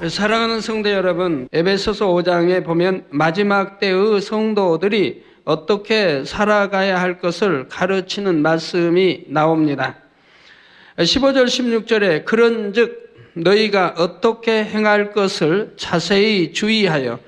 사랑하는 성도 여러분, 에베소서 5장에 보면 마지막 때의 성도들이 어떻게 살아가야 할 것을 가르치는 말씀이 나옵니다. 15절 16절에 그런즉 너희가 어떻게 행할 것을 자세히 주의하여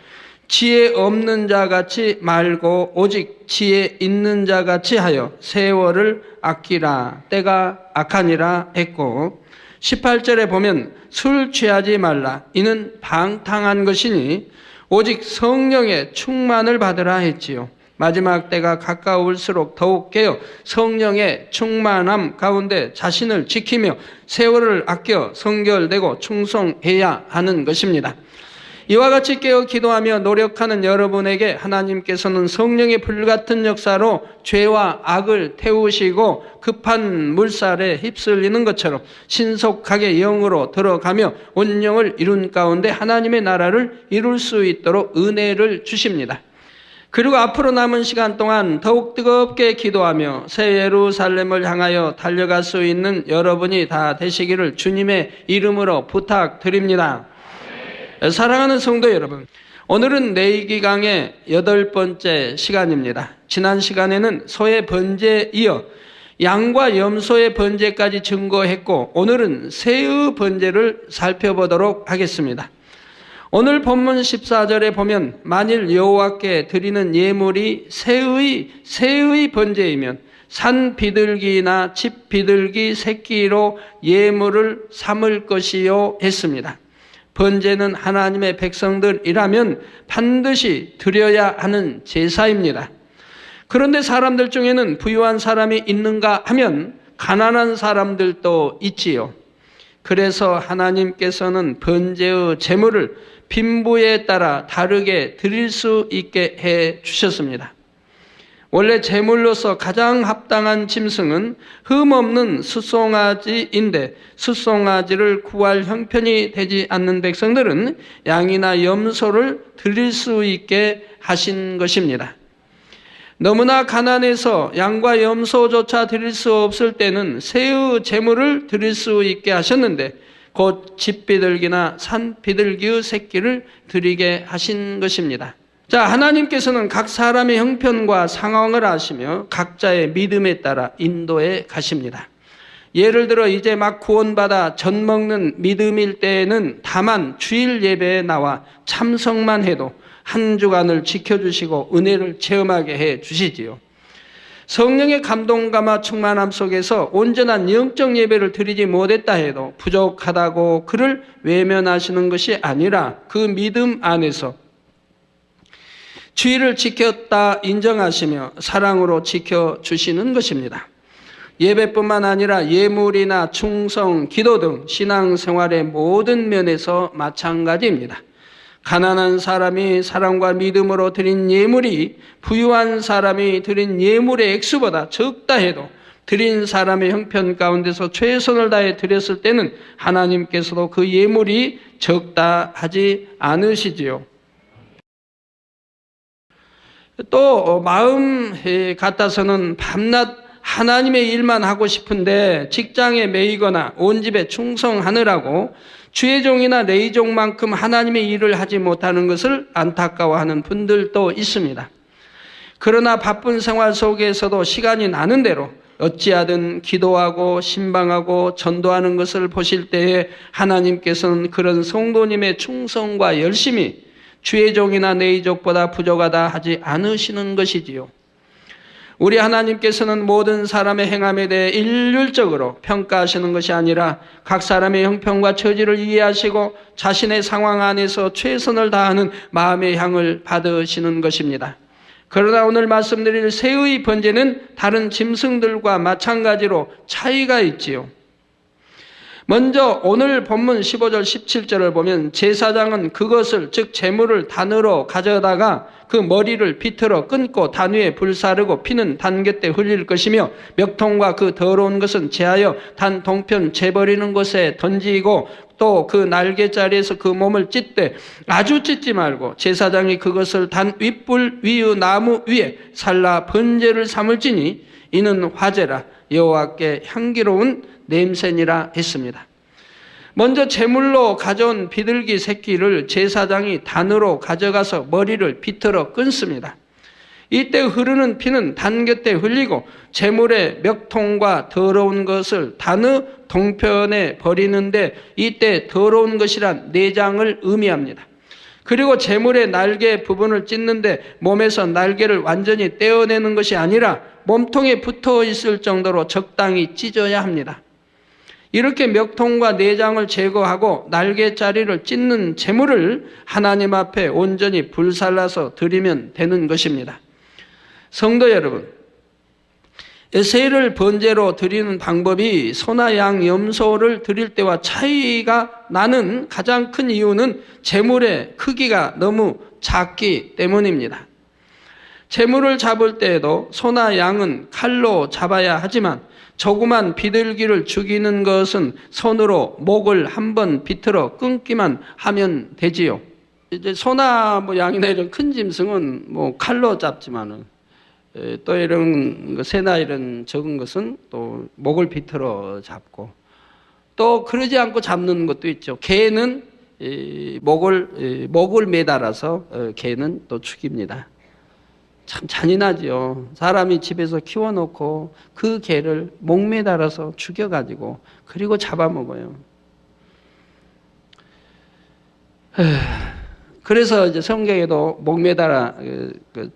지혜 없는 자같이 말고 오직 지혜 있는 자같이 하여 세월을 아끼라. 때가 악하니라 했고, 18절에 보면 술 취하지 말라. 이는 방탕한 것이니 오직 성령의 충만을 받으라 했지요. 마지막 때가 가까울수록 더욱 깨어 성령의 충만함 가운데 자신을 지키며 세월을 아껴 성결되고 충성해야 하는 것입니다. 이와 같이 깨어 기도하며 노력하는 여러분에게 하나님께서는 성령의 불같은 역사로 죄와 악을 태우시고 급한 물살에 휩쓸리는 것처럼 신속하게 영으로 들어가며 온영을 이룬 가운데 하나님의 나라를 이룰 수 있도록 은혜를 주십니다. 그리고 앞으로 남은 시간 동안 더욱 뜨겁게 기도하며 새 예루살렘을 향하여 달려갈 수 있는 여러분이 다 되시기를 주님의 이름으로 부탁드립니다. 사랑하는 성도 여러분, 오늘은 내기강의 8번째 시간입니다. 지난 시간에는 소의 번제에 이어 양과 염소의 번제까지 증거했고, 오늘은 새의 번제를 살펴보도록 하겠습니다. 오늘 본문 14절에 보면 만일 여호와께 드리는 예물이 새의 번제이면 산 비둘기나 집 비둘기 새끼로 예물을 삼을 것이요 했습니다. 번제는 하나님의 백성들이라면 반드시 드려야 하는 제사입니다. 그런데 사람들 중에는 부유한 사람이 있는가 하면 가난한 사람들도 있지요. 그래서 하나님께서는 번제의 제물을 빈부에 따라 다르게 드릴 수 있게 해 주셨습니다. 원래 제물로서 가장 합당한 짐승은 흠없는 숫송아지인데 숫송아지를 구할 형편이 되지 않는 백성들은 양이나 염소를 드릴 수 있게 하신 것입니다. 너무나 가난해서 양과 염소조차 드릴 수 없을 때는 새의 제물을 드릴 수 있게 하셨는데 곧 집비둘기나 산비둘기의 새끼를 드리게 하신 것입니다. 자, 하나님께서는 각 사람의 형편과 상황을 아시며 각자의 믿음에 따라 인도해 가십니다. 예를 들어 이제 막 구원받아 젖 먹는 믿음일 때에는 다만 주일 예배에 나와 참석만 해도 한 주간을 지켜주시고 은혜를 체험하게 해 주시지요. 성령의 감동감화 충만함 속에서 온전한 영적 예배를 드리지 못했다 해도 부족하다고 그를 외면하시는 것이 아니라 그 믿음 안에서 주의를 지켰다 인정하시며 사랑으로 지켜주시는 것입니다. 예배뿐만 아니라 예물이나 충성, 기도 등 신앙생활의 모든 면에서 마찬가지입니다. 가난한 사람이 사랑과 믿음으로 드린 예물이 부유한 사람이 드린 예물의 액수보다 적다 해도 드린 사람의 형편 가운데서 최선을 다해 드렸을 때는 하나님께서도 그 예물이 적다 하지 않으시지요. 또 마음 같아서는 밤낮 하나님의 일만 하고 싶은데 직장에 매이거나 온 집에 충성하느라고 주의 종이나 레위 종만큼 하나님의 일을 하지 못하는 것을 안타까워하는 분들도 있습니다. 그러나 바쁜 생활 속에서도 시간이 나는 대로 어찌하든 기도하고 신방하고 전도하는 것을 보실 때에 하나님께서는 그런 성도님의 충성과 열심이 주의 종이나 레위족보다 부족하다 하지 않으시는 것이지요. 우리 하나님께서는 모든 사람의 행함에 대해 일률적으로 평가하시는 것이 아니라 각 사람의 형편과 처지를 이해하시고 자신의 상황 안에서 최선을 다하는 마음의 향을 받으시는 것입니다. 그러나 오늘 말씀드릴 새의 번제는 다른 짐승들과 마찬가지로 차이가 있지요. 먼저 오늘 본문 15절 17절을 보면 제사장은 그것을 즉 제물을 단으로 가져다가 그 머리를 비틀어 끊고 단 위에 불사르고 피는 단 곁에 흘릴 것이며 멱통과 그 더러운 것은 제하여 단 동편 재버리는 곳에 던지고 또 그 날개자리에서 그 몸을 찢되 아주 찢지 말고 제사장이 그것을 단 윗불 위의 나무 위에 살라 번제를 삼을지니 이는 화제라 여호와께 향기로운 냄새니라 했습니다. 먼저 제물로 가져온 비둘기 새끼를 제사장이 단으로 가져가서 머리를 비틀어 끊습니다. 이때 흐르는 피는 단 곁에 흘리고 제물의 멱통과 더러운 것을 단의 동편에 버리는데 이때 더러운 것이란 내장을 의미합니다. 그리고 제물의 날개 부분을 찢는데 몸에서 날개를 완전히 떼어내는 것이 아니라 몸통에 붙어 있을 정도로 적당히 찢어야 합니다. 이렇게 멱통과 내장을 제거하고 날개자리를 찢는 제물을 하나님 앞에 온전히 불살라서 드리면 되는 것입니다. 성도 여러분, 세를 번제로 드리는 방법이 소나 양, 염소를 드릴 때와 차이가 나는 가장 큰 이유는 제물의 크기가 너무 작기 때문입니다. 제물을 잡을 때에도 소나 양은 칼로 잡아야 하지만 조그만 비둘기를 죽이는 것은 손으로 목을 한번 비틀어 끊기만 하면 되지요. 이제 소나 양이나 이런 큰 짐승은 칼로 잡지만은 또 이런 새나 이런 적은 것은 또 목을 비틀어 잡고 또 그러지 않고 잡는 것도 있죠. 개는 목을 매달아서 개는 또 죽입니다. 참 잔인하지요. 사람이 집에서 키워놓고 그 개를 목 매달아서 죽여가지고 그리고 잡아먹어요. 그래서 이제 성경에도 목 매달아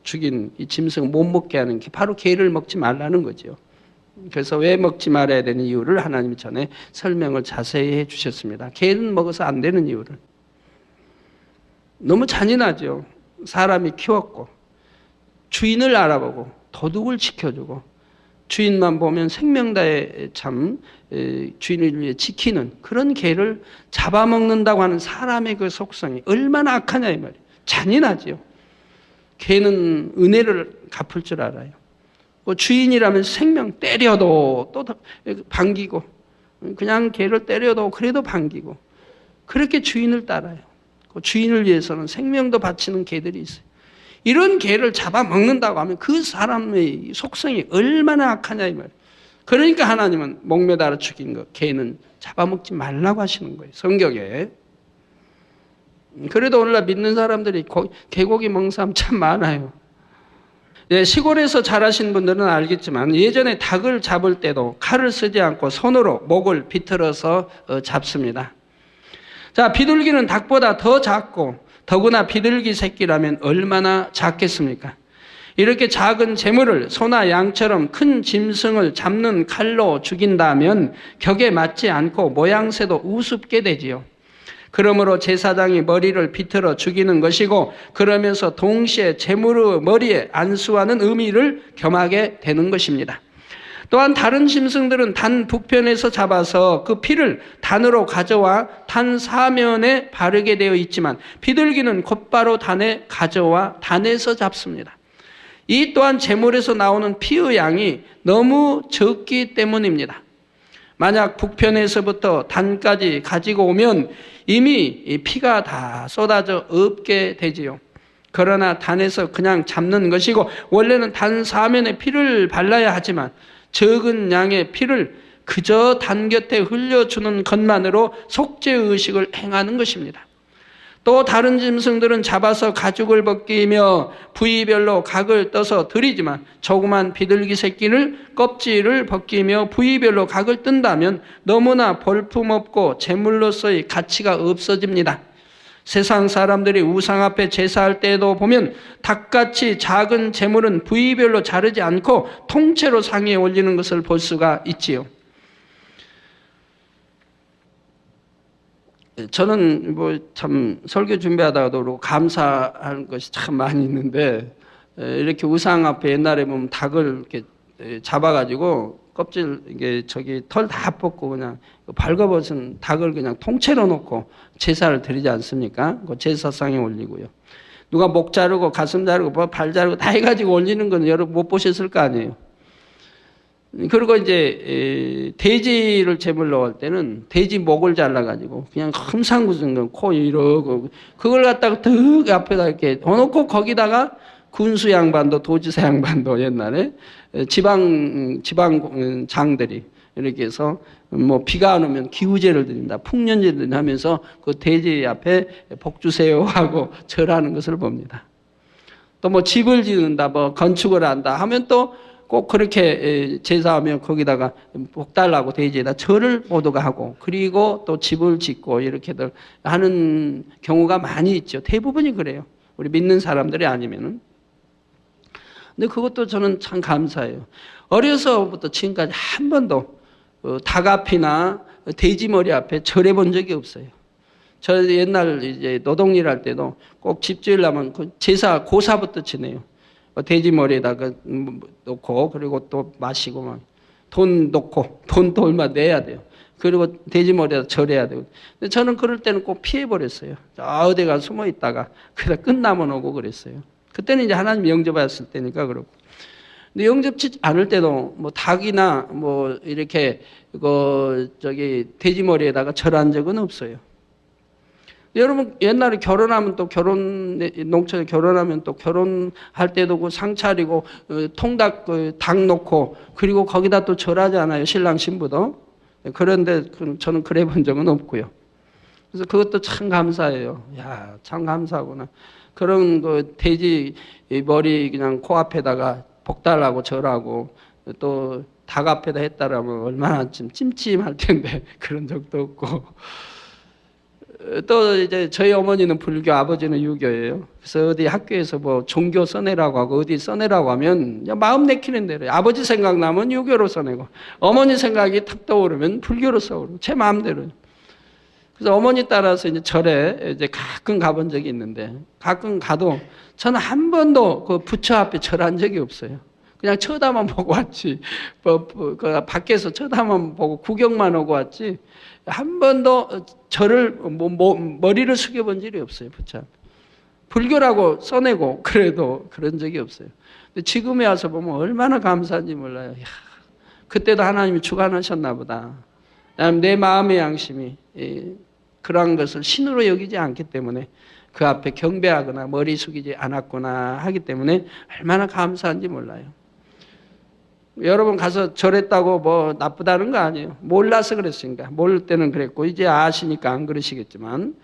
죽인 이 짐승 못 먹게 하는 게 바로 개를 먹지 말라는 거죠. 그래서 왜 먹지 말아야 되는 이유를 하나님이 전에 설명을 자세히 해 주셨습니다. 개는 먹어서 안 되는 이유를. 너무 잔인하죠. 사람이 키웠고 주인을 알아보고 도둑을 지켜주고 주인만 보면 생명 다해 참 주인을 위해 지키는 그런 개를 잡아먹는다고 하는 사람의 그 속성이 얼마나 악하냐 이 말이에요. 잔인하지요. 개는 은혜를 갚을 줄 알아요. 주인이라면 생명 때려도 또 반기고 그냥 개를 때려도 그래도 반기고 그렇게 주인을 따라요. 주인을 위해서는 생명도 바치는 개들이 있어요. 이런 개를 잡아먹는다고 하면 그 사람의 속성이 얼마나 악하냐 이 말이에요. 그러니까 하나님은 목매달아 죽인 거 개는 잡아먹지 말라고 하시는 거예요. 성경에. 그래도 오늘날 믿는 사람들이 개고기 먹는 사람 참 많아요. 네, 시골에서 자라신 분들은 알겠지만 예전에 닭을 잡을 때도 칼을 쓰지 않고 손으로 목을 비틀어서 잡습니다. 자, 비둘기는 닭보다 더 작고 더구나 비둘기 새끼라면 얼마나 작겠습니까? 이렇게 작은 재물을 소나 양처럼 큰 짐승을 잡는 칼로 죽인다면 격에 맞지 않고 모양새도 우습게 되지요. 그러므로 제사장이 머리를 비틀어 죽이는 것이고 그러면서 동시에 재물의 머리에 안수하는 의미를 겸하게 되는 것입니다. 또한 다른 짐승들은 단 북편에서 잡아서 그 피를 단으로 가져와 단 사면에 바르게 되어 있지만 비둘기는 곧바로 단에 가져와 단에서 잡습니다. 이 또한 제물에서 나오는 피의 양이 너무 적기 때문입니다. 만약 북편에서부터 단까지 가지고 오면 이미 피가 다 쏟아져 없게 되지요. 그러나 단에서 그냥 잡는 것이고 원래는 단 사면에 피를 발라야 하지만 적은 양의 피를 그저 단 곁에 흘려주는 것만으로 속죄의식을 행하는 것입니다. 또 다른 짐승들은 잡아서 가죽을 벗기며 부위별로 각을 떠서 드리지만 조그만 비둘기 새끼를 껍질을 벗기며 부위별로 각을 뜬다면 너무나 볼품없고 제물로서의 가치가 없어집니다. 세상 사람들이 우상 앞에 제사할 때에도 보면 닭같이 작은 제물은 부위별로 자르지 않고 통째로 상에 올리는 것을 볼 수가 있지요. 저는 참 설교 준비하다가도 그러고 감사하는 것이 참 많이 있는데 이렇게 우상 앞에 옛날에 보면 닭을 이렇게 잡아가지고 껍질 이게 털 다 뽑고 그냥 발가벗은 닭을 그냥 통째로 놓고 제사를 드리지 않습니까? 그 제사상에 올리고요. 누가 목 자르고 가슴 자르고 발 자르고 다 해가지고 올리는 건 여러분 못 보셨을 거 아니에요. 그리고 이제 돼지를 제물로 할 때는 돼지 목을 잘라가지고 그냥 흠상궂은 코 이러고 그걸 갖다가 득 앞에다 이렇게 넣어놓고 거기다가 군수 양반도 도지사 양반도 옛날에 지방 장들이 이렇게 해서 뭐 비가 안 오면 기우제를 드린다, 풍년제를 드린다 하면서 그 대제 앞에 복 주세요 하고 절하는 것을 봅니다. 또 뭐 집을 짓는다, 뭐 건축을 한다 하면 또 꼭 그렇게 제사하면 거기다가 복 달라고 대제에다 절을 모두가 하고, 그리고 또 집을 짓고 이렇게들 하는 경우가 많이 있죠. 대부분이 그래요. 우리 믿는 사람들이 아니면은. 근데 그것도 저는 참 감사해요. 어려서부터 지금까지 한 번도 닭 앞이나 돼지머리 앞에 절해 본 적이 없어요. 저 옛날 이제 노동일 할 때도 꼭 집 지으려면 그 제사 고사부터 지내요. 돼지머리에다가 놓고, 그리고 또 마시고 막 돈 놓고, 돈도 얼마 내야 돼요. 그리고 돼지머리에다 절해야 되고. 근데 저는 그럴 때는 꼭 피해버렸어요. 어디가 숨어 있다가 그러다 끝나면 오고 그랬어요. 그때는 이제 하나님 영접하였을 때니까 그렇고. 근데 영접치 않을 때도 뭐 닭이나 뭐 이렇게 돼지머리에다가 절한 적은 없어요. 여러분 옛날에 결혼하면 또 농촌에 결혼하면 또 결혼할 때도 그 상 차리고 통닭 닭 놓고, 그리고 거기다 또 절하잖아요, 신랑 신부도. 그런데 저는 그래 본 적은 없고요. 그래서 그것도 참 감사해요. 야, 참 감사하구나. 그런 그 돼지 머리 그냥 코앞에다가 복 달라고 절하고, 또 닭 앞에다 했다라면 얼마나 좀 찜찜할 텐데 그런 적도 없고. 또 이제 저희 어머니는 불교, 아버지는 유교예요. 그래서 어디 학교에서 뭐 종교 써내라고 하고 어디 써내라고 하면 마음 내키는 대로, 아버지 생각나면 유교로 써내고, 어머니 생각이 탁 떠오르면 불교로 써오르고, 제 마음대로. 그래서 어머니 따라서 이제 절에 이제 가끔 가본 적이 있는데, 가끔 가도 저는 한 번도 그 부처 앞에 절한 적이 없어요. 그냥 쳐다만 보고 왔지. 그 밖에서 쳐다만 보고 구경만 하고 왔지. 한 번도 절을 머리를 숙여본 적이 없어요, 부처. 불교라고 써내고 그래도 그런 적이 없어요. 근데 지금에 와서 보면 얼마나 감사한지 몰라요. 야, 그때도 하나님이 주관하셨나 보다. 내 마음의 양심이 그러한 것을 신으로 여기지 않기 때문에, 그 앞에 경배하거나 머리 숙이지 않았구나 하기 때문에 얼마나 감사한지 몰라요. 여러분 가서 절했다고 뭐 나쁘다는 거 아니에요. 몰라서 그랬으니까. 모를 때는 그랬고 이제 아시니까 안 그러시겠지만.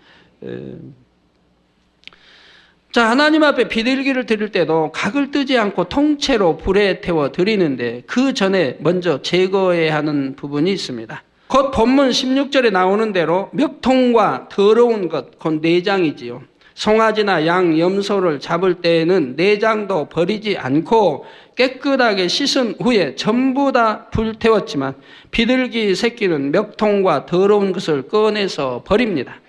자, 하나님 앞에 비둘기를 드릴 때도 각을 뜨지 않고 통째로 불에 태워 드리는데, 그 전에 먼저 제거해야 하는 부분이 있습니다. 곧 본문 16절에 나오는 대로 멱통과 더러운 것, 곧 내장이지요. 송아지나 양, 염소를 잡을 때에는 내장도 버리지 않고 깨끗하게 씻은 후에 전부 다 불태웠지만, 비둘기 새끼는 멱통과 더러운 것을 꺼내서 버립니다.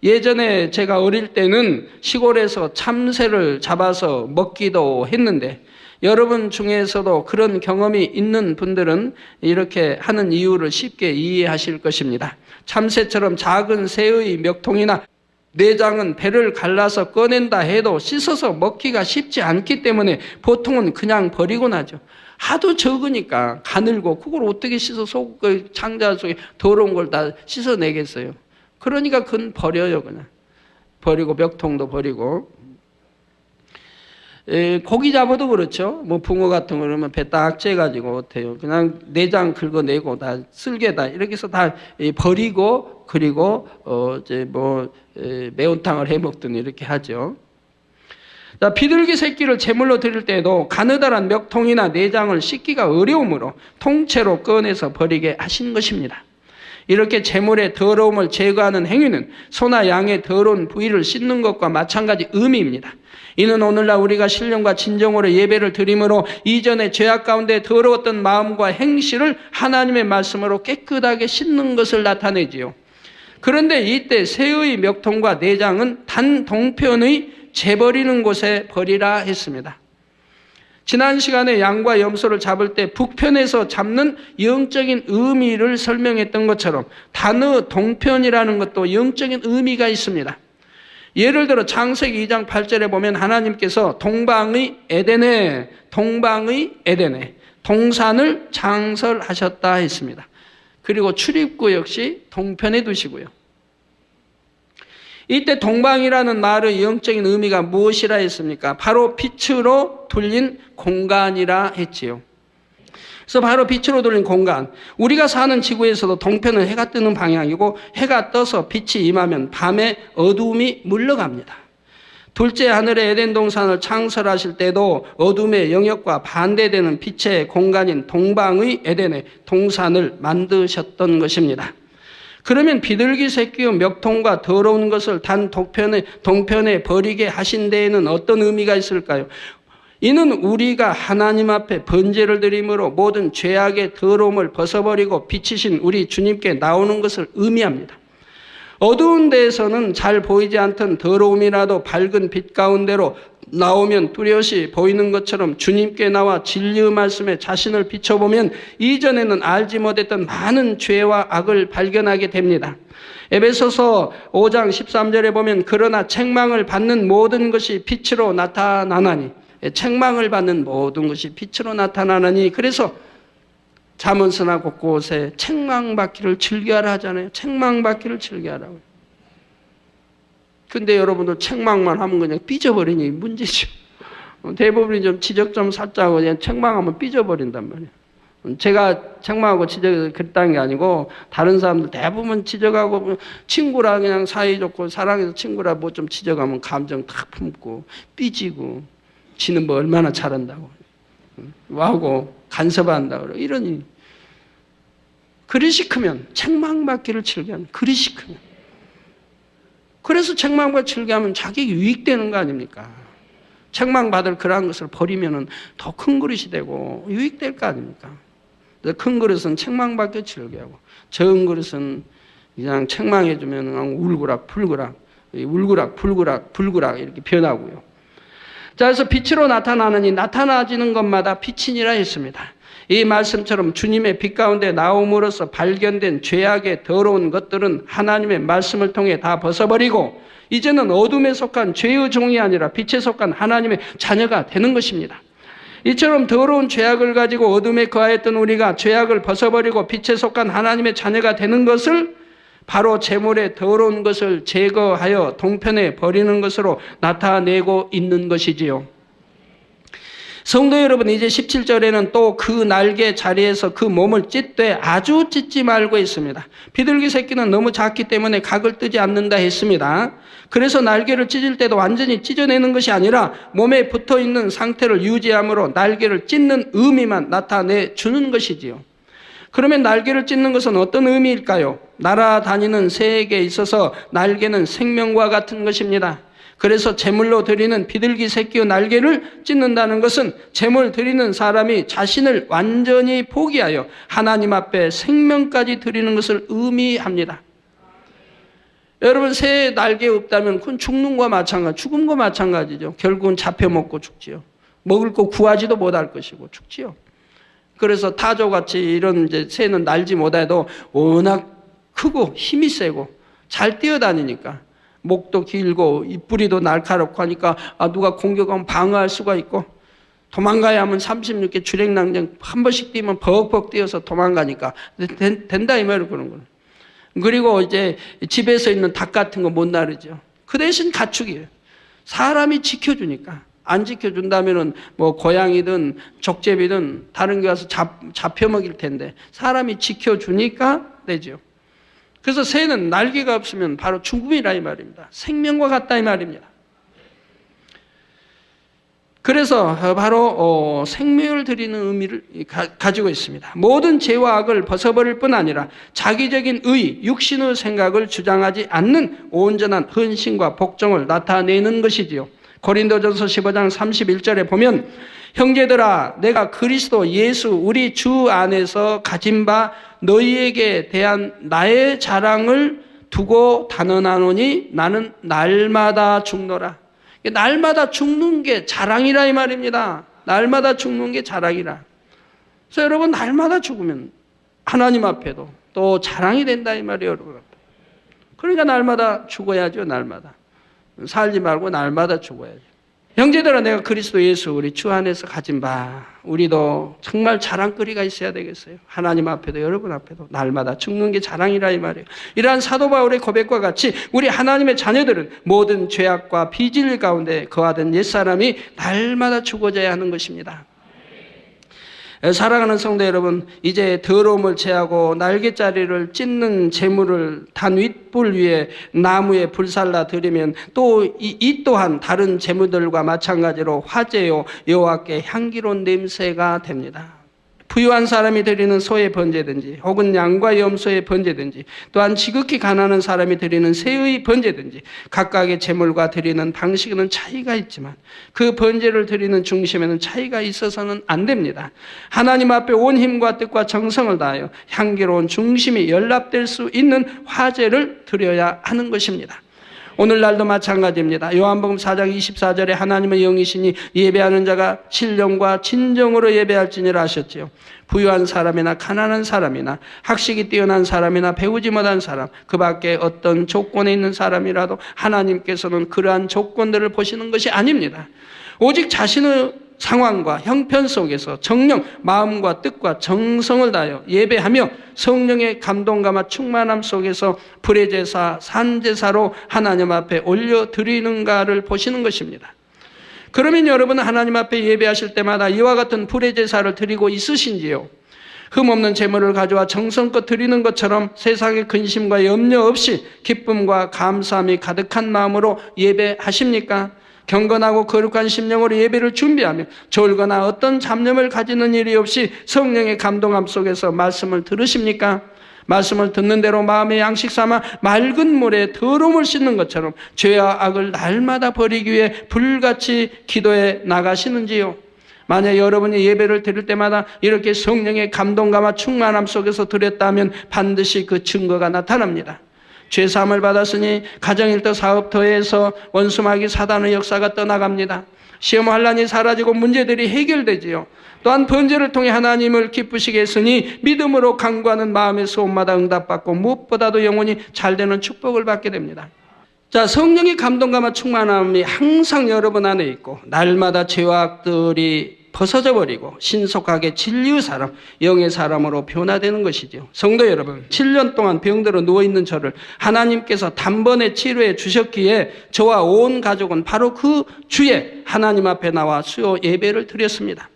예전에 제가 어릴 때는 시골에서 참새를 잡아서 먹기도 했는데, 여러분 중에서도 그런 경험이 있는 분들은 이렇게 하는 이유를 쉽게 이해하실 것입니다. 참새처럼 작은 새의 멱통이나 내장은 배를 갈라서 꺼낸다 해도 씻어서 먹기가 쉽지 않기 때문에 보통은 그냥 버리고 나죠. 하도 적으니까 가늘고, 그걸 어떻게 씻어 창자 속에 더러운 걸 다 씻어내겠어요. 그러니까 그건 버려요. 그냥 버리고, 멱통도 버리고. 고기 잡아도 그렇죠. 뭐 붕어 같은 거 그러면 배 딱 째가지고 어때요? 그냥 내장 긁어내고 다 쓸개다 이렇게 해서 다 버리고, 그리고 이제 뭐 매운탕을 해 먹든 이렇게 하죠. 자, 비둘기 새끼를 제물로 드릴 때에도 가느다란 멱통이나 내장을 씻기가 어려우므로 통째로 꺼내서 버리게 하신 것입니다. 이렇게 제물의 더러움을 제거하는 행위는 소나 양의 더러운 부위를 씻는 것과 마찬가지 의미입니다. 이는 오늘날 우리가 신령과 진정으로 예배를 드림으로 이전에 죄악 가운데 더러웠던 마음과 행실을 하나님의 말씀으로 깨끗하게 씻는 것을 나타내지요. 그런데 이때 새의 멱통과 내장은 단 동편의 재버리는 곳에 버리라 했습니다. 지난 시간에 양과 염소를 잡을 때 북편에서 잡는 영적인 의미를 설명했던 것처럼 단어 동편이라는 것도 영적인 의미가 있습니다. 예를 들어 창세기 2장 8절에 보면 하나님께서 동방의 에덴에 동산을 창설하셨다 했습니다. 그리고 출입구 역시 동편에 두시고요. 이때 동방이라는 말의 영적인 의미가 무엇이라 했습니까? 바로 빛으로 둘린 공간이라 했지요. 그래서 바로 빛으로 돌린 공간, 우리가 사는 지구에서도 동편은 해가 뜨는 방향이고 해가 떠서 빛이 임하면 밤에 어두움이 물러갑니다. 둘째 하늘의 에덴 동산을 창설하실 때도 어둠의 영역과 반대되는 빛의 공간인 동방의 에덴의 동산을 만드셨던 것입니다. 그러면 비둘기 새끼의 멱통과 더러운 것을 단 동편에 버리게 하신 데에는 어떤 의미가 있을까요? 이는 우리가 하나님 앞에 번제를 드림으로 모든 죄악의 더러움을 벗어버리고 빛이신 우리 주님께 나오는 것을 의미합니다. 어두운 데에서는 잘 보이지 않던 더러움이라도 밝은 빛 가운데로 나오면 뚜렷이 보이는 것처럼 주님께 나와 진리의 말씀에 자신을 비춰보면 이전에는 알지 못했던 많은 죄와 악을 발견하게 됩니다. 에베소서 5장 13절에 보면 그러나 책망을 받는 모든 것이 빛으로 나타나나니, 책망을 받는 모든 것이 빛으로 나타나나니, 그래서 잠언서나 곳곳에 책망받기를 즐겨하라 하잖아요. 책망받기를 즐겨하라고. 근데 여러분들 책망만 하면 그냥 삐져버리니 문제죠. 대부분이 좀 지적 좀 살짝 그냥 책망하면 삐져버린단 말이에요. 제가 책망하고 지적해서 그랬다는 게 아니고 다른 사람들 대부분 지적하고 친구라 그냥 사이좋고 사랑해서 친구라 뭐 좀 지적하면 감정 탁 품고 삐지고 지는 뭐 얼마나 잘한다고 하고 간섭한다고 이러니 그릇이 크면 책망받기를 즐겨하는 그릇이 크면 그래서 책망받기 즐겨하면 자기 유익되는 거 아닙니까? 책망받을 그러한 것을 버리면 더 큰 그릇이 되고 유익될 거 아닙니까? 큰 그릇은 책망받기 즐겨하고 적은 그릇은 그냥 책망해주면 그냥 울그락 불그락 울그락 불그락 이렇게 변하고요. 자, 그래서 빛으로 나타나느니 나타나지는 것마다 빛이니라 했습니다. 이 말씀처럼 주님의 빛 가운데 나옴으로써 발견된 죄악의 더러운 것들은 하나님의 말씀을 통해 다 벗어버리고 이제는 어둠에 속한 죄의 종이 아니라 빛에 속한 하나님의 자녀가 되는 것입니다. 이처럼 더러운 죄악을 가지고 어둠에 거하였던 우리가 죄악을 벗어버리고 빛에 속한 하나님의 자녀가 되는 것을 바로 재물의 더러운 것을 제거하여 동편에 버리는 것으로 나타내고 있는 것이지요. 성도 여러분, 이제 17절에는 또 그 날개 자리에서 그 몸을 찢되 아주 찢지 말고 있습니다. 비둘기 새끼는 너무 작기 때문에 각을 뜨지 않는다 했습니다. 그래서 날개를 찢을 때도 완전히 찢어내는 것이 아니라 몸에 붙어있는 상태를 유지함으로 날개를 찢는 의미만 나타내 주는 것이지요. 그러면 날개를 찢는 것은 어떤 의미일까요? 날아다니는 새에게 있어서 날개는 생명과 같은 것입니다. 그래서 제물로 드리는 비둘기 새끼의 날개를 찢는다는 것은 제물 드리는 사람이 자신을 완전히 포기하여 하나님 앞에 생명까지 드리는 것을 의미합니다. 여러분, 새 날개 없다면 그건 죽음과 마찬가지죠. 결국은 잡혀먹고 죽지요. 먹을 거 구하지도 못할 것이고 죽지요. 그래서 타조같이 이런 이제 새는 날지 못해도 워낙 크고 힘이 세고 잘 뛰어다니니까 목도 길고 입뿌리도 날카롭고 하니까 누가 공격하면 방어할 수가 있고 도망가야 하면 36개 주랭랑정 한 번씩 뛰면 벅벅 뛰어서 도망가니까 된다 이 말을 그런 거예요. 그리고 이제 집에서 있는 닭 같은 거 못 나르죠. 그 대신 가축이에요. 사람이 지켜주니까. 안 지켜준다면은 뭐 고양이든 족제비든 다른 게 와서 잡혀 먹일 텐데 사람이 지켜주니까 되죠. 그래서 새는 날개가 없으면 바로 죽음이라 이 말입니다. 생명과 같다 이 말입니다. 그래서 바로 생명을 드리는 의미를 가지고 있습니다. 모든 죄와 악을 벗어버릴 뿐 아니라 자기적인 의, 육신의 생각을 주장하지 않는 온전한 헌신과 복종을 나타내는 것이지요. 고린도전서 15장 31절에 보면 형제들아 내가 그리스도 예수 우리 주 안에서 가진 바 너희에게 대한 나의 자랑을 두고 단언하노니 나는 날마다 죽노라. 날마다 죽는 게 자랑이라 이 말입니다. 날마다 죽는 게 자랑이라. 그래서 여러분 날마다 죽으면 하나님 앞에도 또 자랑이 된다 이 말이에요. 여러분. 그러니까 날마다 죽어야죠. 날마다. 살지 말고 날마다 죽어야죠. 형제들아 내가 그리스도 예수 우리 주 안에서 가진 바 우리도 정말 자랑거리가 있어야 되겠어요. 하나님 앞에도 여러분 앞에도 날마다 죽는 게 자랑이라 이 말이에요. 이러한 사도 바울의 고백과 같이 우리 하나님의 자녀들은 모든 죄악과 비질 가운데 거하던 옛사람이 날마다 죽어져야 하는 것입니다. 사랑하는 성도 여러분, 이제 더러움을 제하고 날개자리를 찢는 제물을 단 윗불 위에 나무에 불살라 드리면 또 이 또한 다른 제물들과 마찬가지로 화제요 여호와께 향기로운 냄새가 됩니다. 부유한 사람이 드리는 소의 번제든지 혹은 양과 염소의 번제든지 또한 지극히 가난한 사람이 드리는 새의 번제든지 각각의 제물과 드리는 방식에는 차이가 있지만 그 번제를 드리는 중심에는 차이가 있어서는 안 됩니다. 하나님 앞에 온 힘과 뜻과 정성을 다하여 향기로운 중심이 연락될 수 있는 화제를 드려야 하는 것입니다. 오늘날도 마찬가지입니다. 요한복음 4장 24절에 하나님의 영이시니 예배하는 자가 신령과 진정으로 예배할지니라 하셨지요. 부유한 사람이나 가난한 사람이나 학식이 뛰어난 사람이나 배우지 못한 사람, 그 밖에 어떤 조건에 있는 사람이라도 하나님께서는 그러한 조건들을 보시는 것이 아닙니다. 오직 자신의 상황과 형편 속에서 정령 마음과 뜻과 정성을 다하여 예배하며 성령의 감동감과 충만함 속에서 불의 제사, 산제사로 하나님 앞에 올려드리는가를 보시는 것입니다. 그러면 여러분은 하나님 앞에 예배하실 때마다 이와 같은 불의 제사를 드리고 있으신지요? 흠없는 제물을 가져와 정성껏 드리는 것처럼 세상의 근심과 염려 없이 기쁨과 감사함이 가득한 마음으로 예배하십니까? 경건하고 거룩한 심령으로 예배를 준비하며 졸거나 어떤 잡념을 가지는 일이 없이 성령의 감동함 속에서 말씀을 들으십니까? 말씀을 듣는 대로 마음의 양식 삼아 맑은 물에 더러움을 씻는 것처럼 죄와 악을 날마다 버리기 위해 불같이 기도해 나가시는지요? 만약 여러분이 예배를 드릴 때마다 이렇게 성령의 감동감과 충만함 속에서 드렸다면 반드시 그 증거가 나타납니다. 죄사함을 받았으니 가정일터 사업터에서 원수마귀 사단의 역사가 떠나갑니다. 시험 환란이 사라지고 문제들이 해결되지요. 또한 번제를 통해 하나님을 기쁘시게 했으니 믿음으로 간구하는 마음의 소원마다 응답받고 무엇보다도 영원히 잘되는 축복을 받게 됩니다. 자, 성령의 감동감과 충만함이 항상 여러분 안에 있고 날마다 죄와 악들이 벗어져 버리고 신속하게 진리의 사람, 영의 사람으로 변화되는 것이죠. 성도 여러분, 7년 동안 병들어 누워있는 저를 하나님께서 단번에 치료해 주셨기에 저와 온 가족은 바로 그 주에 하나님 앞에 나와 수요 예배를 드렸습니다.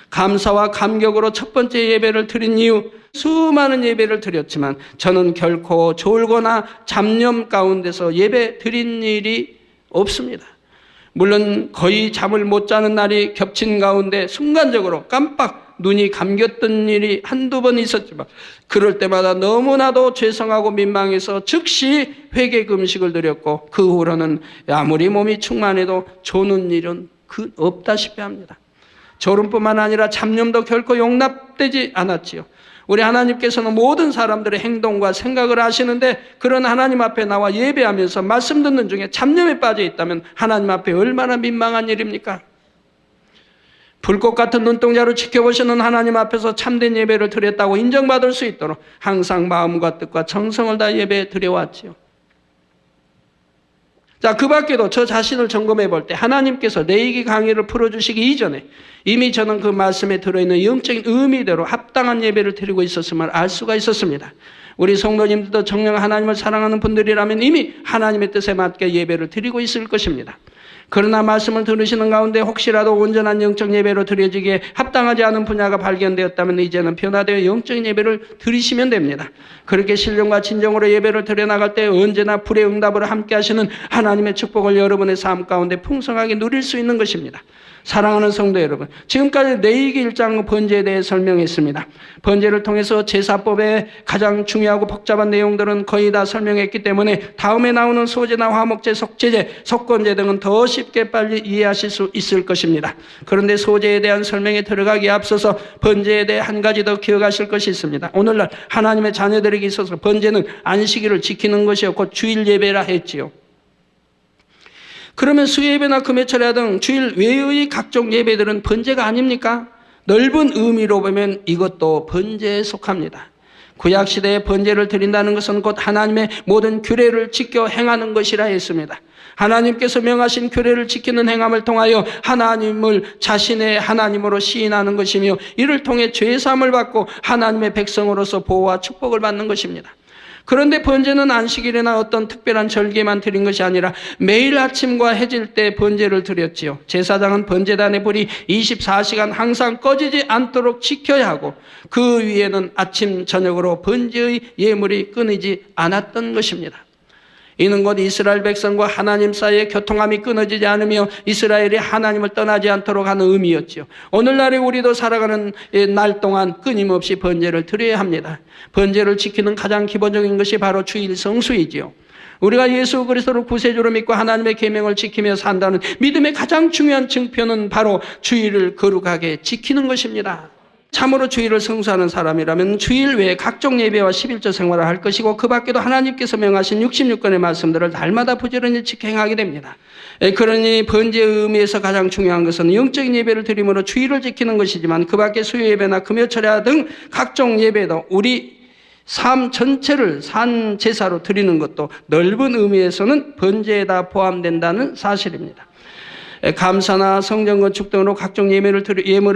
감사와 감격으로 첫 번째 예배를 드린 이후 수많은 예배를 드렸지만 저는 결코 졸거나 잡념 가운데서 예배 드린 일이 없습니다. 물론 거의 잠을 못 자는 날이 겹친 가운데 순간적으로 깜빡 눈이 감겼던 일이 한두 번 있었지만 그럴 때마다 너무나도 죄송하고 민망해서 즉시 회개 금식을 드렸고 그 후로는 아무리 몸이 충만해도 조는 일은 없다시피 합니다. 졸음뿐만 아니라 잡념도 결코 용납되지 않았지요. 우리 하나님께서는 모든 사람들의 행동과 생각을 아시는데 그런 하나님 앞에 나와 예배하면서 말씀 듣는 중에 잡념에 빠져 있다면 하나님 앞에 얼마나 민망한 일입니까? 불꽃 같은 눈동자로 지켜보시는 하나님 앞에서 참된 예배를 드렸다고 인정받을 수 있도록 항상 마음과 뜻과 정성을 다 예배 드려왔지요. 자, 그 밖에도 저 자신을 점검해 볼 때 하나님께서 내이기 강의를 풀어주시기 이전에 이미 저는 그 말씀에 들어있는 영적인 의미대로 합당한 예배를 드리고 있었음을 알 수가 있었습니다. 우리 성도님들도 정녕 하나님을 사랑하는 분들이라면 이미 하나님의 뜻에 맞게 예배를 드리고 있을 것입니다. 그러나 말씀을 들으시는 가운데 혹시라도 온전한 영적 예배로 드려지기에 합당하지 않은 분야가 발견되었다면 이제는 변화되어 영적인 예배를 드리시면 됩니다. 그렇게 신령과 진정으로 예배를 드려나갈 때 언제나 불의 응답으로 함께 하시는 하나님의 축복을 여러분의 삶 가운데 풍성하게 누릴 수 있는 것입니다. 사랑하는 성도 여러분, 지금까지 레위기 1장 번제에 대해 설명했습니다. 번제를 통해서 제사법의 가장 중요하고 복잡한 내용들은 거의 다 설명했기 때문에 다음에 나오는 소제나 화목제, 속제제, 속건제 등은 더 쉽게 빨리 이해하실 수 있을 것입니다. 그런데 소제에 대한 설명에 들어가기에 앞서서 번제에 대해 한 가지 더 기억하실 것이 있습니다. 오늘날 하나님의 자녀들에게 있어서 번제는 안식일을 지키는 것이었고 주일 예배라 했지요. 그러면 수예배나 금요철야 등 주일 외의 각종 예배들은 번제가 아닙니까? 넓은 의미로 보면 이것도 번제에 속합니다. 구약시대에 번제를 드린다는 것은 곧 하나님의 모든 규례를 지켜 행하는 것이라 했습니다. 하나님께서 명하신 규례를 지키는 행함을 통하여 하나님을 자신의 하나님으로 시인하는 것이며 이를 통해 죄사함을 받고 하나님의 백성으로서 보호와 축복을 받는 것입니다. 그런데 번제는 안식일이나 어떤 특별한 절기에만 드린 것이 아니라 매일 아침과 해질 때 번제를 드렸지요. 제사장은 번제단의 불이 24시간 항상 꺼지지 않도록 지켜야 하고 그 위에는 아침 저녁으로 번제의 예물이 끊이지 않았던 것입니다. 이는 곧 이스라엘 백성과 하나님 사이의 교통함이 끊어지지 않으며 이스라엘이 하나님을 떠나지 않도록 하는 의미였지요. 오늘날에 우리도 살아가는 날 동안 끊임없이 번제를 드려야 합니다. 번제를 지키는 가장 기본적인 것이 바로 주일 성수이지요. 우리가 예수 그리스도를 구세주로 믿고 하나님의 계명을 지키며 산다는 믿음의 가장 중요한 증표는 바로 주일을 거룩하게 지키는 것입니다. 참으로 주일을 성수하는 사람이라면 주일 외에 각종 예배와 11조 생활을 할 것이고 그 밖에도 하나님께서 명하신 66권의 말씀들을 날마다 부지런히 지켜 행하게 됩니다. 그러니 번제의 의미에서 가장 중요한 것은 영적인 예배를 드림으로 주일을 지키는 것이지만 그 밖에 수요 예배나 금요철야 등 각종 예배도 우리 삶 전체를 산 제사로 드리는 것도 넓은 의미에서는 번제에 다 포함된다는 사실입니다. 감사나 성전 건축 등으로 각종 예물을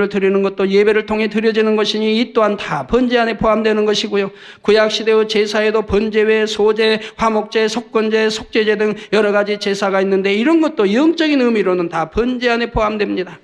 드리는 것도 예배를 통해 드려지는 것이니 이 또한 다 번제 안에 포함되는 것이고요. 구약시대의 제사에도 번제 외에 소제, 화목제, 속건제, 속죄제 등 여러 가지 제사가 있는데 이런 것도 영적인 의미로는 다 번제 안에 포함됩니다.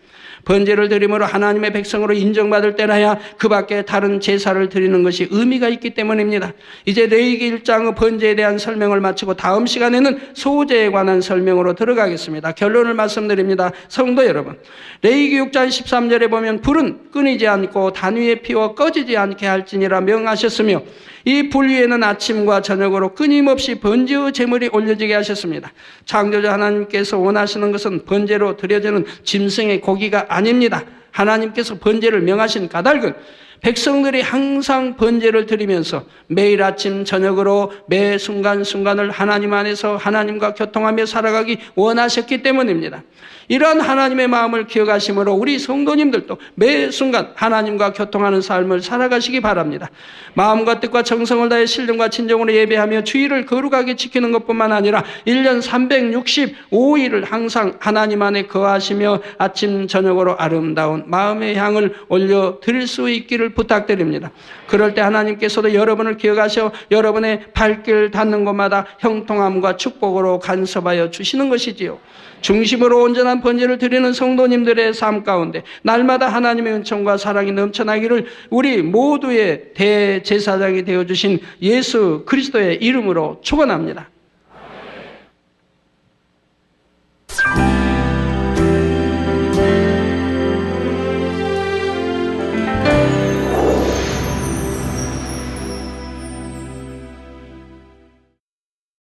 번제를 드림으로 하나님의 백성으로 인정받을 때라야 그 밖에 다른 제사를 드리는 것이 의미가 있기 때문입니다. 이제 레위기 1장의 번제에 대한 설명을 마치고 다음 시간에는 소제에 관한 설명으로 들어가겠습니다. 결론을 말씀드립니다. 성도 여러분, 레위기 6장 13절에 보면 불은 끊이지 않고 단위에 피워 꺼지지 않게 할지니라 명하셨으며 이 불 위에는 아침과 저녁으로 끊임없이 번제의 제물이 올려지게 하셨습니다. 창조주 하나님께서 원하시는 것은 번제로 드려지는 짐승의 고기가 아닙니다. 하나님께서 번제를 명하신 까닭은 백성들이 항상 번제를 드리면서 매일 아침 저녁으로 매 순간순간을 하나님 안에서 하나님과 교통하며 살아가기 원하셨기 때문입니다. 이러한 하나님의 마음을 기억하심으로 우리 성도님들도 매 순간 하나님과 교통하는 삶을 살아가시기 바랍니다. 마음과 뜻과 정성을 다해 신령과 진정으로 예배하며 주일을 거룩하게 지키는 것뿐만 아니라 1년 365일을 항상 하나님 안에 거하시며 아침 저녁으로 아름다운 마음의 향을 올려드릴 수 있기를 부탁드립니다. 그럴 때 하나님께서도 여러분을 기억하셔 여러분의 발길 닿는 곳마다 형통함과 축복으로 간섭하여 주시는 것이지요. 중심으로 온전한 번제를 드리는 성도님들의 삶 가운데 날마다 하나님의 은총과 사랑이 넘쳐나기를 우리 모두의 대제사장이 되어주신 예수 그리스도의 이름으로 축원합니다.